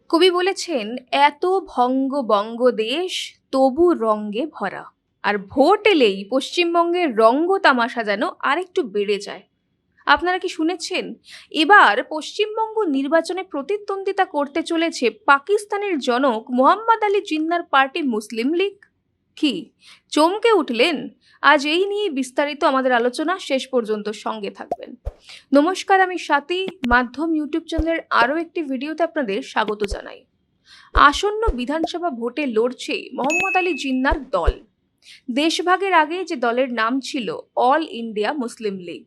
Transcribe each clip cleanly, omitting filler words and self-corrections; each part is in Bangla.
কবি বলেছেন, এত ভঙ্গ বঙ্গ দেশ তবু রঙ্গে ভরা। আর ভোট এলেই পশ্চিমবঙ্গের রঙ্গ তামাশা যেন আরেকটু বেড়ে যায়। আপনারা কি শুনেছেন? এবার পশ্চিমবঙ্গ নির্বাচনে প্রতিদ্বন্দ্বিতা করতে চলেছে পাকিস্তানের জনক মোহাম্মদ আলী জিন্নার পার্টি মুসলিম লীগ। কি চমকে উঠলেন? আজ এই নিয়ে বিস্তারিত আমাদের আলোচনা, শেষ পর্যন্ত সঙ্গে থাকবেন। নমস্কার, আমি স্বাতী। মাধ্যম ইউটিউব চ্যানেলের আরও একটি ভিডিওতে আপনাদের স্বাগত জানাই। আসন্ন বিধানসভা ভোটে লড়ছে মোহাম্মদ আলী জিন্নার দল। দেশভাগের আগে যে দলের নাম ছিল অল ইন্ডিয়া মুসলিম লীগ,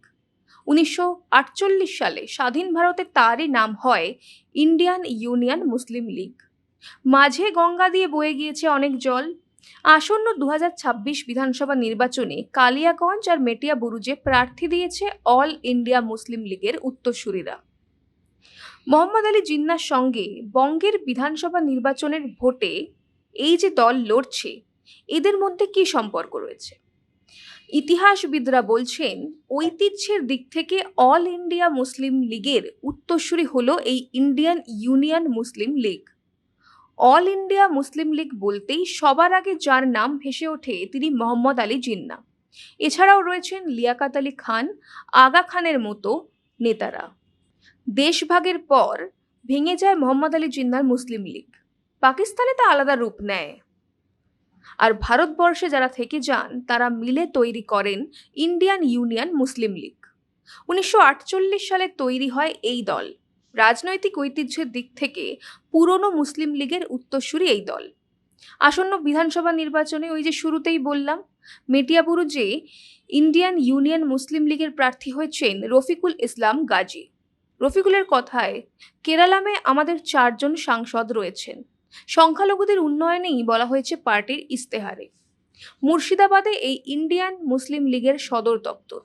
1948 সালে স্বাধীন ভারতে তারই নাম হয় ইন্ডিয়ান ইউনিয়ন মুসলিম লীগ। মাঝে গঙ্গা দিয়ে বয়ে গিয়েছে অনেক জল। আসন্ন 2026 বিধানসভা নির্বাচনে কালিয়াগঞ্জ আর মেটিয়াবুরুজে প্রার্থী দিয়েছে অল ইন্ডিয়া মুসলিম লীগের উত্তরসূরিরা। মোহাম্মদ আলী জিন্নার সঙ্গে বঙ্গের বিধানসভা নির্বাচনের ভোটে এই যে দল লড়ছে, এদের মধ্যে কি সম্পর্ক রয়েছে? ইতিহাসবিদরা বলছেন, ঐতিহ্যের দিক থেকে অল ইন্ডিয়া মুসলিম লীগের উত্তরসূরি হলো এই Indian Union Muslim League. All India Muslim League বলতেই সবার আগে যার নাম ভেসে ওঠে তিনি মোহাম্মদ আলী জিন্না। এছাড়াও রয়েছেন লিয়াকত আলী খান, আগা খানের মতো নেতারা। দেশভাগের পর ভেঙে যায় মোহাম্মদ আলী জিন্নার মুসলিম লীগ। পাকিস্তানে তা আলাদা রূপ নেয়। আর ভারতবর্ষে যারা থেকে যান তারা মিলে তৈরি করেন ইন্ডিয়ান ইউনিয়ন মুসলিম লীগ। 1948 সালে তৈরি হয় এই দল। রাজনৈতিক ঐতিহ্যের দিক থেকে পুরনো মুসলিম লীগের উত্তরসূরি এই দল। আসন্ন বিধানসভা নির্বাচনে ওই যে শুরুতেই বললাম, মেটিয়াবুরুজে ইন্ডিয়ান ইউনিয়ন মুসলিম লীগের প্রার্থী হয়েছেন রফিকুল ইসলাম গাজী। রফিকুলের কথায়, কেরালামে আমাদের 4 জন সাংসদ রয়েছেন। সংখ্যালঘুদের উন্নয়নেই বলা হয়েছে পার্টির ইস্তেহারে। মুর্শিদাবাদে এই ইন্ডিয়ান মুসলিম লীগের সদর দপ্তর।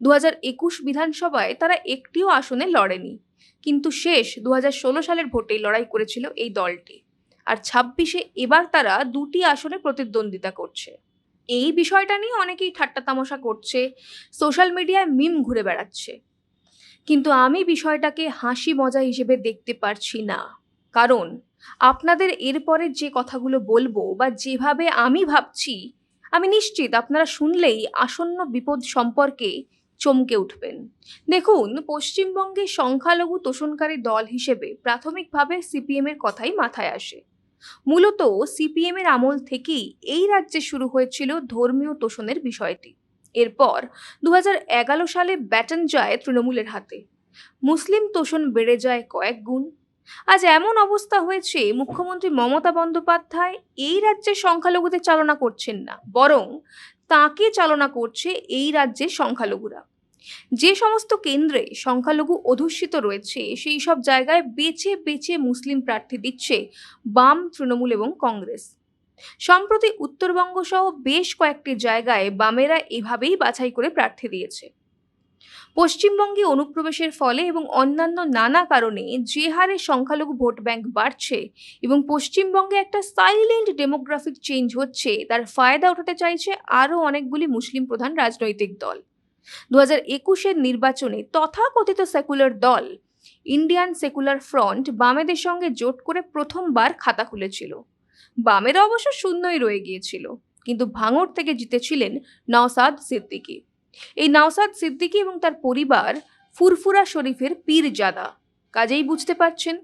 2021 বিধানসভায় তারা একটিও আসনে লড়েনি, কিন্তু শেষ 2016 সালের ভোটে লড়াই করেছিল এই দলটি। আর 26-এ এবার তারা 2টি আসনে প্রতিদ্বন্দ্বিতা করছে। এই বিষয়টা নিয়ে অনেকেই ঠাট্টা তামাশা করছে, সোশ্যাল মিডিয়ায় মিম ঘুরে বেড়াচ্ছে। কিন্তু আমি বিষয়টাকে হাসি মজা হিসেবে দেখতে পারছি না। কারণ আপনাদের এরপরে যে কথাগুলো বলবো বা যেভাবে আমি ভাবছি, আমি নিশ্চিত আপনারা শুনলেই আসন্ন বিপদ সম্পর্কে চমকে উঠবেন। দেখুন, পশ্চিমবঙ্গে সংখ্যালঘু তোষণকারী দল হিসেবে প্রাথমিকভাবে সিপিএম এর কথাই মাথায় আসে। মূলত সিপিএম এর আমল থেকেই এই রাজ্যে শুরু হয়েছিল ধর্মীয় তোষণের বিষয়টি। এরপর 2011 সালে ব্যাটন যায় তৃণমূলের হাতে। মুসলিম তোষণ বেড়ে যায় কয়েক গুণ। আজ এমন অবস্থা হয়েছে, মুখ্যমন্ত্রী মমতা বন্দ্যোপাধ্যায় এই রাজ্যের সংখ্যালঘুদের চালনা করছেন না, বরং তাকে চালনা করছে এই রাজ্যের সংখ্যালঘুরা। যে সমস্ত কেন্দ্রে সংখ্যালঘু অধ্যুষিত রয়েছে সেই সব জায়গায় বেছে বেছে মুসলিম প্রার্থী দিচ্ছে বাম, তৃণমূল এবং কংগ্রেস। সম্প্রতি উত্তরবঙ্গ সহ বেশ কয়েকটি জায়গায় বামেরা এভাবেই বাছাই করে প্রার্থী দিয়েছে। পশ্চিমবঙ্গে অনুপ্রবেশের ফলে এবং অন্যান্য নানা কারণে যে হারে সংখ্যালঘু ভোট ব্যাংক বাড়ছে এবং পশ্চিমবঙ্গে একটা সাইলেন্ট ডেমোগ্রাফিক চেঞ্জ হচ্ছে, তার ফায়দা উঠাতে চাইছে আরও অনেকগুলি মুসলিম প্রধান রাজনৈতিক দল। 2021-এর নির্বাচনে তথাকথিত সেকুলার দল ইন্ডিয়ান সেকুলার ফ্রন্ট বামেদের সঙ্গে জোট করে প্রথমবার খাতা খুলেছিল। বামেরা অবশ্য শূন্যই রয়ে গিয়েছিল, কিন্তু ভাঙড় থেকে জিতেছিলেন নওসাদ সিদ্দিকী। এই নওসাদ সিদ্দিকী এবং তার পরিবার ফুরফুরা শরীফের পীরজাদা। কাজেই বুঝতে পারছেন,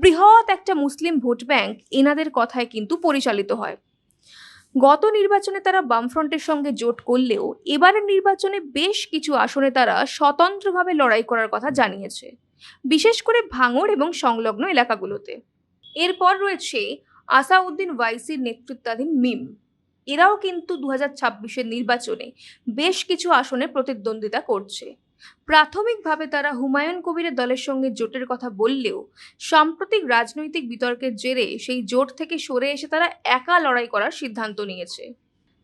বৃহৎ একটা মুসলিম ভোট ব্যাংক এনাদের কথায় কিন্তু পরিচালিত হয়। গত নির্বাচনে তারা বামফ্রন্টের সঙ্গে জোট করলেও এবারের নির্বাচনে বেশ কিছু আসনে তারা স্বতন্ত্রভাবে লড়াই করার কথা জানিয়েছে, বিশেষ করে ভাঙড় এবং সংলগ্ন এলাকাগুলোতে। এরপর রয়েছে আসাউদ্দিন ওয়াইসির নেতৃত্বাধীন মিম। এরাও কিন্তু 2026-এর নির্বাচনে বেশ কিছু আসনে প্রতিদ্বন্দ্বিতা করছে। প্রাথমিকভাবে তারা হুমায়ুন কবিরের দলের সঙ্গে জোটের কথা বললেও সাম্প্রতিক রাজনৈতিক বিতর্কের জেরে সেই জোট থেকে সরে এসে তারা একা লড়াই করার সিদ্ধান্ত নিয়েছে।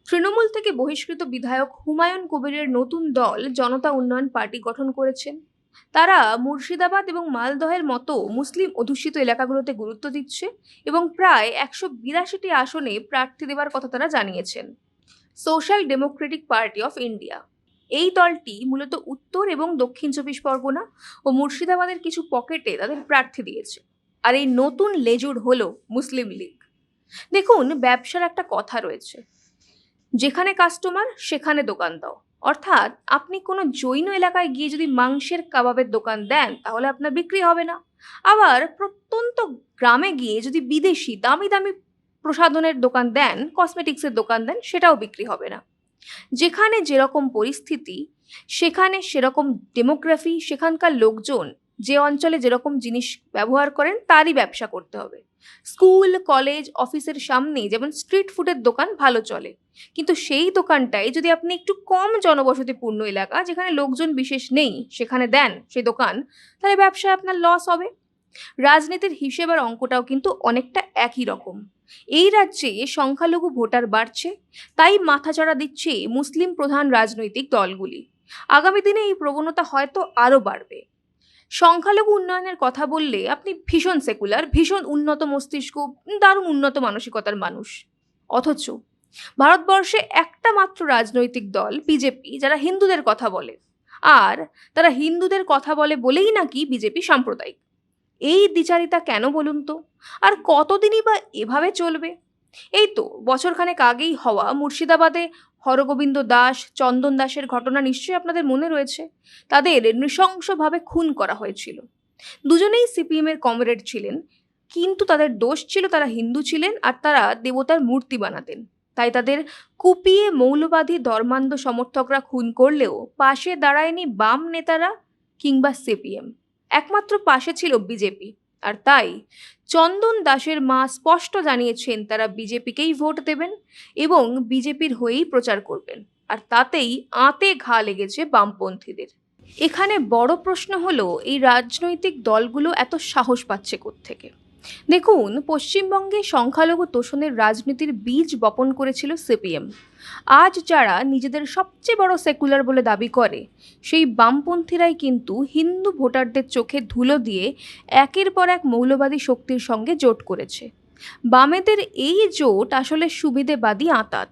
তৃণমূল থেকে বহিষ্কৃত বিধায়ক হুমায়ুন কবিরের নতুন দল জনতা উন্নয়ন পার্টি গঠন করেছেন। তারা মুর্শিদাবাদ এবং মালদহের মতো মুসলিম অধ্যুষিত এলাকাগুলোতে গুরুত্ব দিচ্ছে এবং প্রায় 182টি আসনে প্রার্থী দেওয়ার কথা তারা জানিয়েছেন। Social Democratic party of India, এই দলটি মূলত উত্তর এবং দক্ষিণ 24 পরগনা ও মুর্শিদাবাদের কিছু পকেটে তাদের প্রার্থী দিয়েছে। আর এই নতুন লেজুর হলো মুসলিম লীগ। দেখুন, ব্যবসার একটা কথা রয়েছে, যেখানে কাস্টমার সেখানে দোকান দাও। অর্থাৎ আপনি কোনো জৈন এলাকায় গিয়ে যদি মাংসের কাবাবের দোকান দেন তাহলে আপনার বিক্রি হবে না। আবার প্রত্যন্ত গ্রামে গিয়ে যদি বিদেশি দামি দামি প্রসাধনের দোকান দেন, কসমেটিক্সের দোকান দেন, সেটাও বিক্রি হবে না। যেখানে যেরকম পরিস্থিতি, সেখানে সেরকম ডেমোগ্রাফি, সেখানকার লোকজন যে অঞ্চলে যেরকম জিনিস ব্যবহার করেন তারই ব্যবসা করতে হবে। স্কুল, কলেজ, অফিসের সামনে যেমন স্ট্রিট ফুডের দোকান ভালো চলে, কিন্তু সেই দোকানটাই যদি আপনি একটু কম জনবসতিপূর্ণ এলাকা, যেখানে লোকজন বিশেষ নেই, সেখানে দেন সেই দোকান, তাহলে ব্যবসায় আপনার লস হবে। রাজনীতির হিসেব আর অঙ্কটাও কিন্তু অনেকটা একই রকম। এই রাজ্যে সংখ্যালঘু ভোটার বাড়ছে, তাই মাথাচাড়া দিচ্ছে মুসলিম প্রধান রাজনৈতিক দলগুলি। আগামী দিনে এই প্রবণতা হয়তো আরও বাড়বে। সংখ্যালঘু উন্নয়নের কথা বললে আপনি ভীষণ সেকুলার, ভীষণ উন্নত মস্তিষ্ক, দারুণ উন্নত মানসিকতার মানুষ। অথচ ভারতবর্ষে একটা মাত্র রাজনৈতিক দল বিজেপি, যারা হিন্দুদের কথা বলে, আর তারা হিন্দুদের কথা বলে বলেই নাকি বিজেপি সাম্প্রদায়িক। এই দ্বিচারিতা কেন বলুন তো? আর কতদিনই বা এভাবে চলবে? এই তো বছরখানেক আগেই হওয়া মুর্শিদাবাদে হরগোবিন্দ দাস, চন্দন দাসের ঘটনা নিশ্চয়ই আপনাদের মনে রয়েছে। তাদের নৃশংসভাবে খুন করা হয়েছিল। দুজনেই সিপিএমের কমরেড ছিলেন, কিন্তু তাদের দোষ ছিল তারা হিন্দু ছিলেন আর তারা দেবতার মূর্তি বানাতেন। তাই তাদের কুপিয়ে মৌলবাদী ধর্মান্ধ সমর্থকরা খুন করলেও পাশে দাঁড়ায়নি বাম নেতারা কিংবা সিপিএম, একমাত্র পাশে ছিল বিজেপি। আর তাই চন্দন দাসের মা স্পষ্ট জানিয়েছেন তারা বিজেপিকেই ভোট দেবেন এবং বিজেপির হয়েই প্রচার করবেন। আর তাতেই আঁতে ঘা লেগেছে বামপন্থীদের। এখানে বড় প্রশ্ন হলো, এই রাজনৈতিক দলগুলো এত সাহস পাচ্ছে কোত্থেকে? দেখুন, পশ্চিমবঙ্গে সংখ্যালঘু তোষণের রাজনীতির বীজ বপন করেছিল সিপিএম। আজ যারা নিজেদের সবচেয়ে বড় সেকুলার বলে দাবি করে, সেই বামপন্থীরাই কিন্তু হিন্দু ভোটারদের চোখে ধুলো দিয়ে একের পর এক মৌলবাদী শক্তির সঙ্গে জোট করেছে। বামেদের এই জোট আসলে সুবিধেবাদী আঁতাত।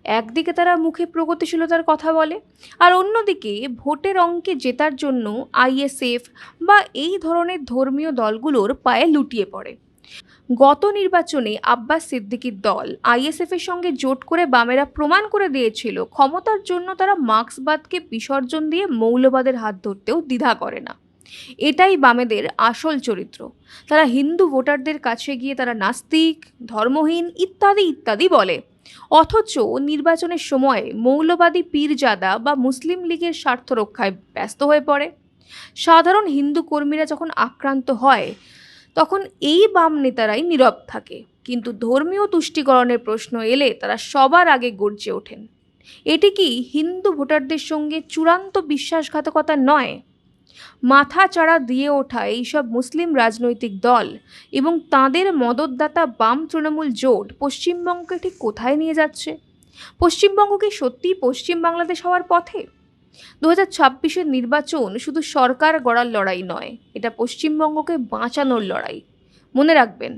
একদিকে তারা মুখে প্রগতিশীলতার কথা বলে, আর অন্যদিকে ভোটের অঙ্কে জেতার জন্য আইএসএফ বা এই ধরনের ধর্মীয় দলগুলোর পায়ে লুটিয়ে পড়ে। গত নির্বাচনে আব্বাস সিদ্দিকীর দল আইএসএফের সঙ্গে জোট করে বামেরা প্রমাণ করে দিয়েছিল ক্ষমতার জন্য তারা মার্ক্সবাদকে বিসর্জন দিয়ে মৌলবাদের হাত ধরতেও দ্বিধা করে না। এটাই বামেদের আসল চরিত্র। তারা হিন্দু ভোটারদের কাছে গিয়ে তারা নাস্তিক, ধর্মহীন ইত্যাদি ইত্যাদি বলে, অথচ নির্বাচনের সময় মৌলবাদী পীরজাদা বা মুসলিম লীগের স্বার্থ রক্ষায় ব্যস্ত হয়ে পড়ে। সাধারণ হিন্দু কর্মীরা যখন আক্রান্ত হয় তখন এই বাম নেতারাই নীরব থাকে, কিন্তু ধর্মীয় তুষ্টিকরণের প্রশ্ন এলে তারা সবার আগে গর্জে ওঠেন। এটি কি হিন্দু ভোটারদের সঙ্গে চূড়ান্ত বিশ্বাসঘাতকতা নয়? মাথা চাড়া দিয়ে ওঠা এইসব মুসলিম রাজনৈতিক দল এবং তাঁদের মদতদাতা বাম তৃণমূল জোট পশ্চিমবঙ্গকে ঠিক কোথায় নিয়ে যাচ্ছে? পশ্চিমবঙ্গ কি সত্যিই পশ্চিম বাংলাদেশ হওয়ার পথে? 2026-এর নির্বাচন শুধু সরকার গড়ার লড়াই নয়, এটা পশ্চিমবঙ্গকে বাঁচানোর লড়াই। মনে রাখবেন,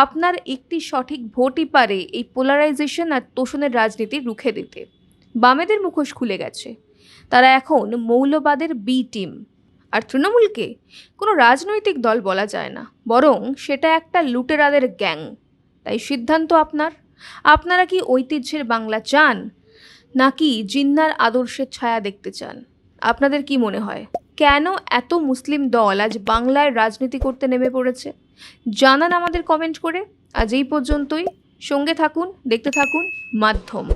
আপনার একটি সঠিক ভোটই পারে এই পোলারাইজেশন আর তোষণের রাজনীতি রুখে দিতে। বামেদের মুখোশ খুলে গেছে, তারা এখন মৌলবাদের বি টিম। আর তৃণমূলকে কোনো রাজনৈতিক দল বলা যায় না, বরং সেটা একটা লুটেরাদের গ্যাং। তাই সিদ্ধান্ত আপনার। আপনারা কি ঐতিহ্যের বাংলা চান, নাকি জিন্নার আদর্শের ছায়া দেখতে চান? আপনাদের কি মনে হয়, কেন এত মুসলিম দল আজ বাংলায় রাজনীতি করতে নেমে পড়েছে? জানান আমাদের কমেন্ট করে। আজ এই পর্যন্তই। সঙ্গে থাকুন, দেখতে থাকুন মাধ্যম।